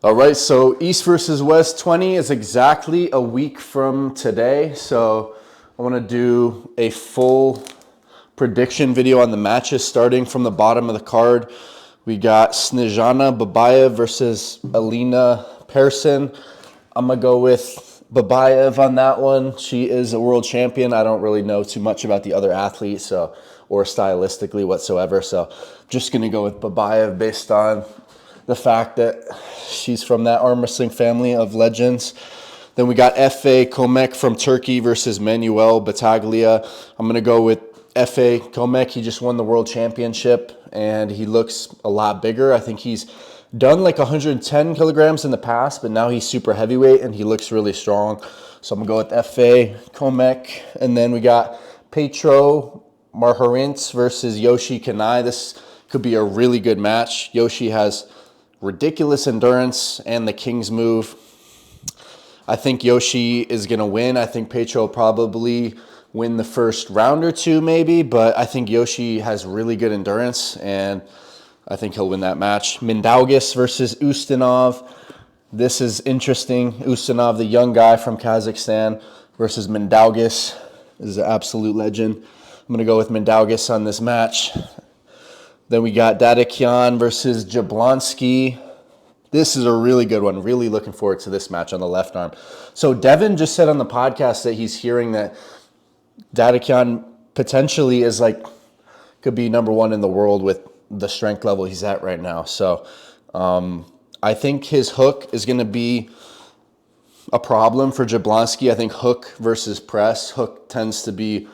All right, so East versus West 20 is exactly a week from today. So I want to do a full prediction video on the matches starting from the bottom of the card. We got Snezhana Babayev versus Alina Persson. I'm going to go with Babayev on that one. She is a world champion. I don't really know too much about the other athletes or stylistically whatsoever. So I'm just going to go with Babayev based on the fact that she's from that arm wrestling family of legends. Then we got Efe Komek from Turkey versus Manuel Battaglia. I'm going to go with Efe Komek. He just won the world championship, and he looks a lot bigger. I think he's done like 110 kilograms in the past, but now he's super heavyweight, and he looks really strong. So I'm going to go with Efe Komek. And then we got Petro Marharins versus Yoshi Kanai. This could be a really good match. Yoshi has ridiculous endurance and the King's move. I think Yoshi is going to win. I think Petro will probably win the first round or two maybe, but I think Yoshi has really good endurance, and I think he'll win that match. Mindaugas versus Ustinov. This is interesting. Ustinov, the young guy from Kazakhstan, versus Mindaugas. This is an absolute legend. I'm going to go with Mindaugas on this match. Then we got Dadikyan versus Jablonski. This is a really good one. Really looking forward to this match on the left arm. So Devin just said on the podcast that he's hearing that Dadikyan potentially is could be number one in the world with the strength level he's at right now. So I think his hook is going to be a problem for Jablonski. I think hook versus press. Hook tends to be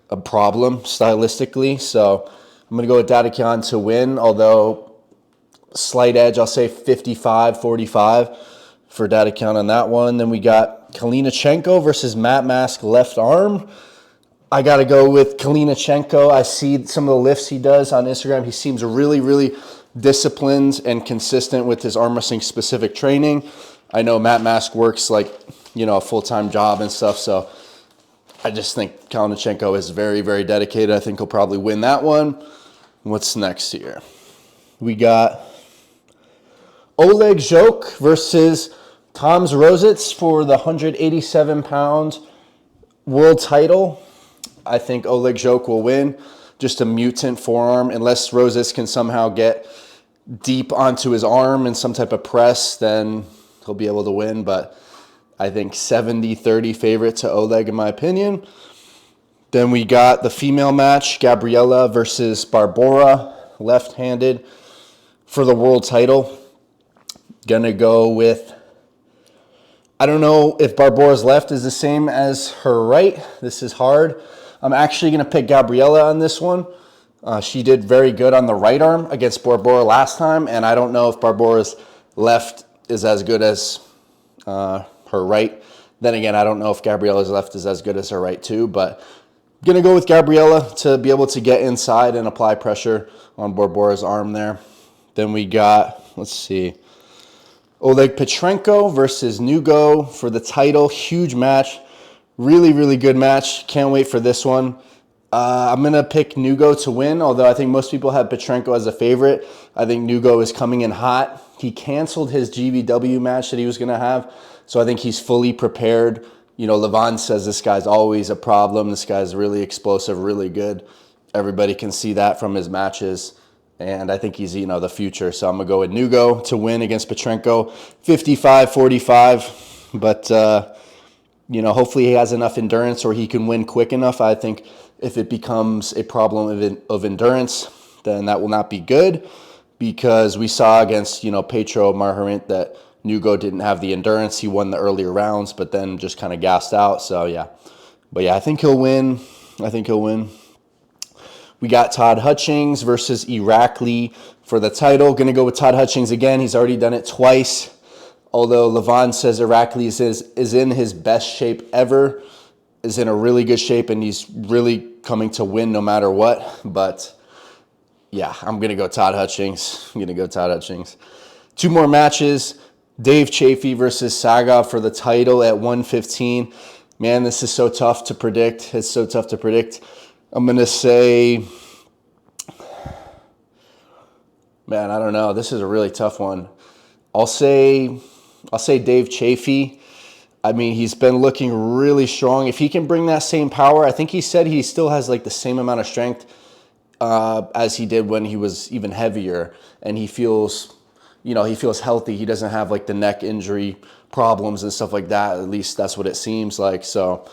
a problem stylistically. So I'm going to go with Dadikyan to win, although slight edge, I'll say 55-45 for Dadikyan on that one. Then we got Kalinachenko versus Matt Mask left arm. I got to go with Kalinachenko. I see some of the lifts he does on Instagram. He seems really, really disciplined and consistent with his arm wrestling specific training. I know Matt Mask works a full-time job and stuff, so I just think Kalinachenko is very, very dedicated. I think he'll probably win that one. What's next here? We got Oleg Zhok versus Toms Rositz for the 187-pound world title. I think Oleg Zhok will win. Just a mutant forearm. Unless Rositz can somehow get deep onto his arm in some type of press, then he'll be able to win. But I think 70-30 favorite to Oleg in my opinion. Then we got the female match, Gabriella versus Barbora, left-handed for the world title. Gonna go with, I don't know if Barbora's left is the same as her right. This is hard. I'm actually gonna pick Gabriella on this one. She did very good on the right arm against Barbora last time, and I don't know if Barbora's left is as good as her right. Then again, I don't know if Gabriella's left is as good as her right too, but I'm going to go with Gabriella to be able to get inside and apply pressure on Barbora's arm there. Then we got, Oleg Petrenko versus Nugo for the title. Huge match. Really, really good match. Can't wait for this one. I'm going to pick Nugo to win, although I think most people have Petrenko as a favorite. I think Nugo is coming in hot. He canceled his GVW match that he was going to have, so I think he's fully prepared. Levon says this guy's always a problem. This guy's really explosive, really good. Everybody can see that from his matches, and I think he's, the future. So I'm going to go with Nugo to win against Petrenko, 55-45. But, hopefully he has enough endurance or he can win quick enough. I think if it becomes a problem of endurance, then that will not be good, because we saw against, Petro Marharint that Nugo didn't have the endurance. He won the earlier rounds, but then just kind of gassed out. So, yeah. But, yeah, I think he'll win. We got Todd Hutchings versus Irakli for the title. Going to go with Todd Hutchings again. He's already done it twice. Although Levon says Irakli is in his best shape ever, is in a really good shape, and he's really coming to win no matter what. But, yeah, I'm going to go Todd Hutchings. Two more matches. Dave Chafee versus Sagov for the title at 115. Man, this is so tough to predict. It's so tough to predict. I'm going to say, man, I don't know. This is a really tough one. I'll say Dave Chafee. I mean, he's been looking really strong. If he can bring that same power, I think he said he still has like the same amount of strength as he did when he was even heavier, and he feels, he feels healthy. He doesn't have like the neck injury problems and stuff like that. At least that's what it seems like. So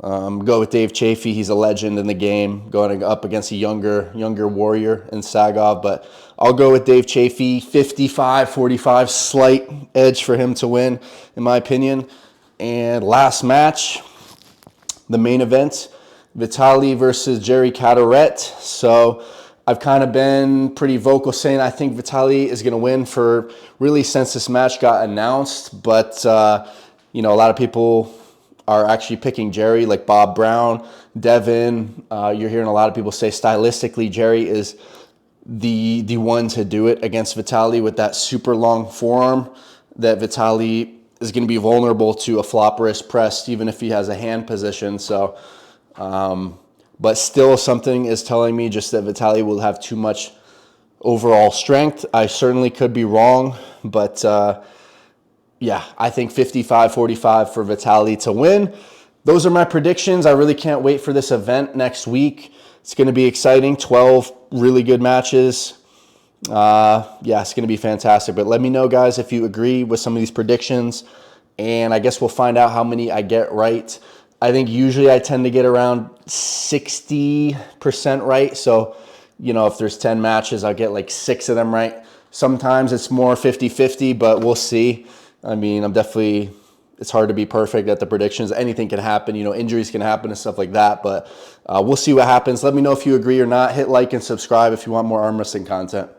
go with Dave Chafee. He's a legend in the game, going up against a younger warrior in Sagov. But I'll go with Dave Chafee, 55-45, slight edge for him to win, in my opinion. And last match, the main event, Vitaly versus Jerry Cadaret. So I've kind of been pretty vocal saying I think Vitaly is going to win for really since this match got announced. But, a lot of people are actually picking Jerry, like Bob Brown, Devin. You're hearing a lot of people say stylistically Jerry is the one to do it against Vitaly with that super long forearm that Vitaly is going to be vulnerable to a flop wrist press, even if he has a hand position. So, but still something is telling me just that Vitaly will have too much overall strength. I certainly could be wrong, but yeah, I think 55-45 for Vitaly to win. Those are my predictions. I really can't wait for this event next week. It's going to be exciting. 12 really good matches. Yeah, it's going to be fantastic. But let me know, guys, if you agree with some of these predictions. And I guess we'll find out how many I get right. I think usually I tend to get around 60% right. So, if there's 10 matches, I'll get like 6 of them right. Sometimes it's more 50-50, but we'll see. I mean, it's hard to be perfect at the predictions. Anything can happen, injuries can happen and stuff like that. But we'll see what happens. Let me know if you agree or not. Hit like and subscribe if you want more arm wrestling content.